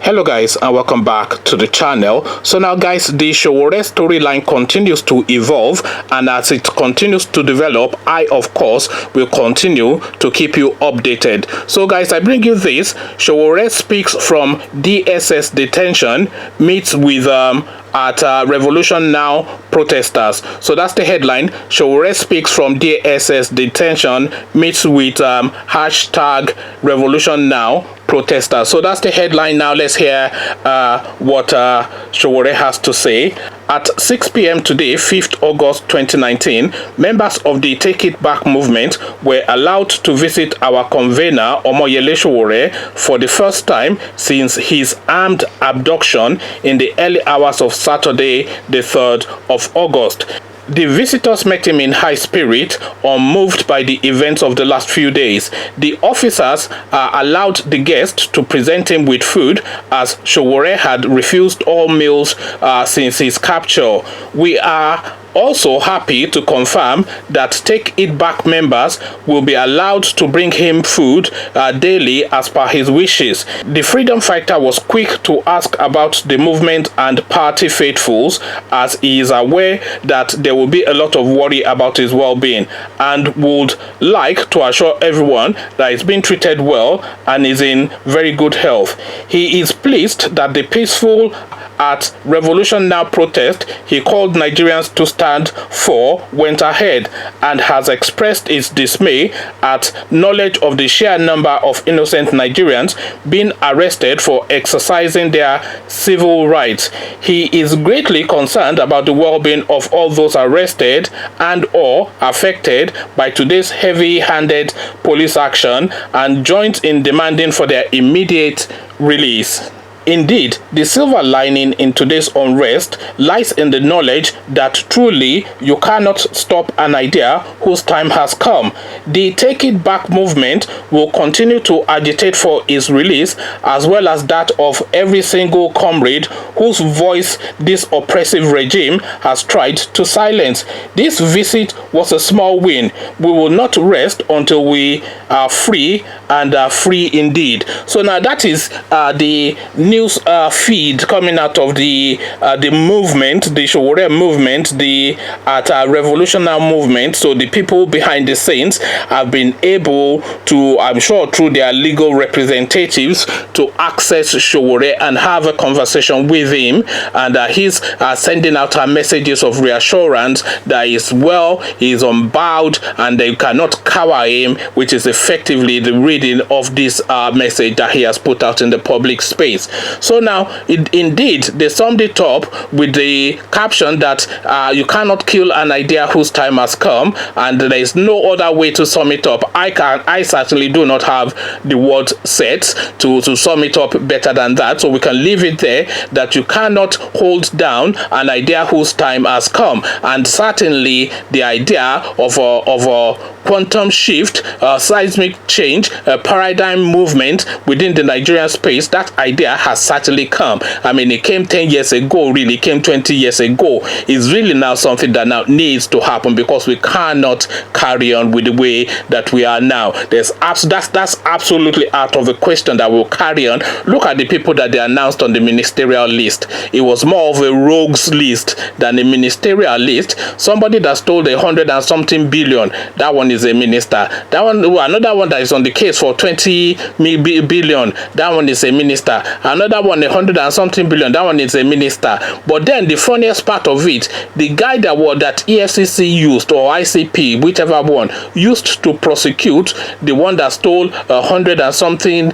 Hello guys, and welcome back to the channel. So now guys, the Sowore storyline continues to evolve, and as it continues to develop, I of course will continue to keep you updated. So guys, I bring you this. Sowore speaks from DSS detention, meets with at Revolution Now protesters. So that's the headline. Sowore speaks from DSS detention, meets with hashtag Revolution Now protesters. So that's the headline. Now let's hear what Sowore has to say. At 6 p.m. today, 5th August 2019, members of the Take It Back movement were allowed to visit our convener, Omoyele Sowore, for the first time since his armed abduction in the early hours of Saturday, the 3rd of August. The visitors met him in high spirit, unmoved by the events of the last few days. The officers allowed the guest to present him with food, as Sowore had refused all meals since his capture. We are also happy to confirm that Take It Back members will be allowed to bring him food daily as per his wishes. The freedom fighter was quick to ask about the movement and party faithfuls, as he is aware that there will be a lot of worry about his well-being, and would like to assure everyone that he's being treated well and is in very good health. He is pleased that the peaceful at Revolution Now protest he called Nigerians to stand for went ahead, and has expressed his dismay at knowledge of the sheer number of innocent Nigerians being arrested for exercising their civil rights. He is greatly concerned about the well-being of all those arrested and or affected by today's heavy-handed police action, and joins in demanding for their immediate release. Indeed, the silver lining in today's unrest lies in the knowledge that truly you cannot stop an idea whose time has come. The Take It Back movement will continue to agitate for his release, as well as that of every single comrade whose voice this oppressive regime has tried to silence. This visit was a small win. We will not rest until we are free, and are free indeed. So now that is the news feed coming out of the movement, the Sowore movement, the Revolution Now movement. So the people behind the scenes have been able to, I'm sure through their legal representatives, to access Sowore and have a conversation with him, and he's sending out messages of reassurance that he's well, he's unbowed, and they cannot cower him, which is effectively the reading of this message that he has put out in the public space. So now, indeed, they summed it up with the caption that you cannot kill an idea whose time has come, and there is no other way to sum it up. I certainly do not have the word set to sum it up better than that, so we can leave it there, that you cannot hold down an idea whose time has come. And certainly the idea of a quantum shift, seismic change, a paradigm movement within the Nigerian space, that idea has certainly come. I mean, it came 10 years ago, really came 20 years ago. It's really now something that now needs to happen, because we cannot carry on with the way that we are now. That's absolutely out of the question that we'll carry on. Look at the people that they announced on the ministerial list. It was more of a rogues list than a ministerial list. Somebody that stole 100 and something billion, that one is a minister. That one, another one that is on the case for 20 billion, that one is a minister. Another one, 100 and something billion, that one is a minister. But then the funniest part of it, the guy that EFCC used, or ICP, whichever one, used to prosecute the one that stole 100 and something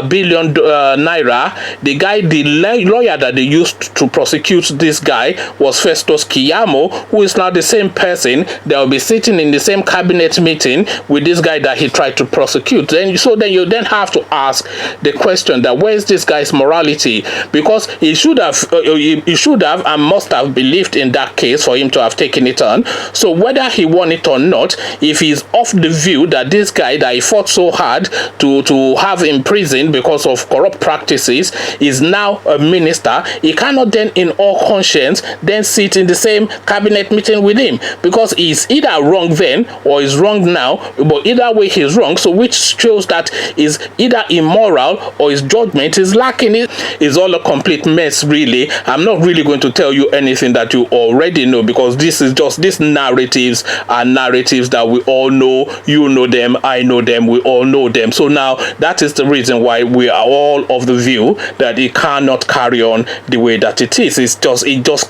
billion naira, the lawyer that they used to prosecute this guy was Festus Keyamo, who is now the same person that will be sitting in the same cabinet meeting with this guy that he tried to prosecute. Then you have to ask the question that where is this guy's morality? Because he should have and must have believed in that case for him to have taken it on. So whether he won it or not, if he's off the view that this guy that he fought so hard to have imprisoned because of corrupt practices is now a minister, he cannot then in all conscience then sit in the same cabinet meeting with him, because he's either wrong then or is wrong now. But either way he's wrong, so which shows that is either immoral or his judgment is lacking explain it. It's all a complete mess, really. I'm not really going to tell you anything that you already know, because this is just, these narratives are narratives that we all know. You know them, I know them, we all know them. So now that is the reason why we are all of the view that it cannot carry on the way that it is. It just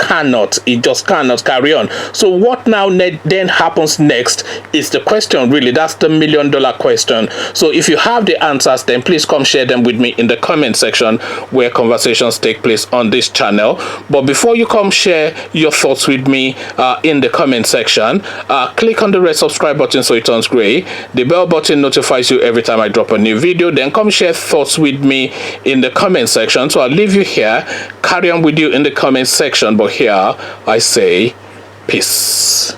cannot carry on. So what now then happens next is the question, really. That's the $1 million question. So if you have the answers, then please come share them with me in the comment section where conversations take place on this channel. But before you come share your thoughts with me in the comment section, click on the red subscribe button so it turns gray. The bell button notifies you every time I drop a new video. Then come share thoughts with me in the comment section. So I'll leave you here, carry on with you in the comment section, but here I say peace.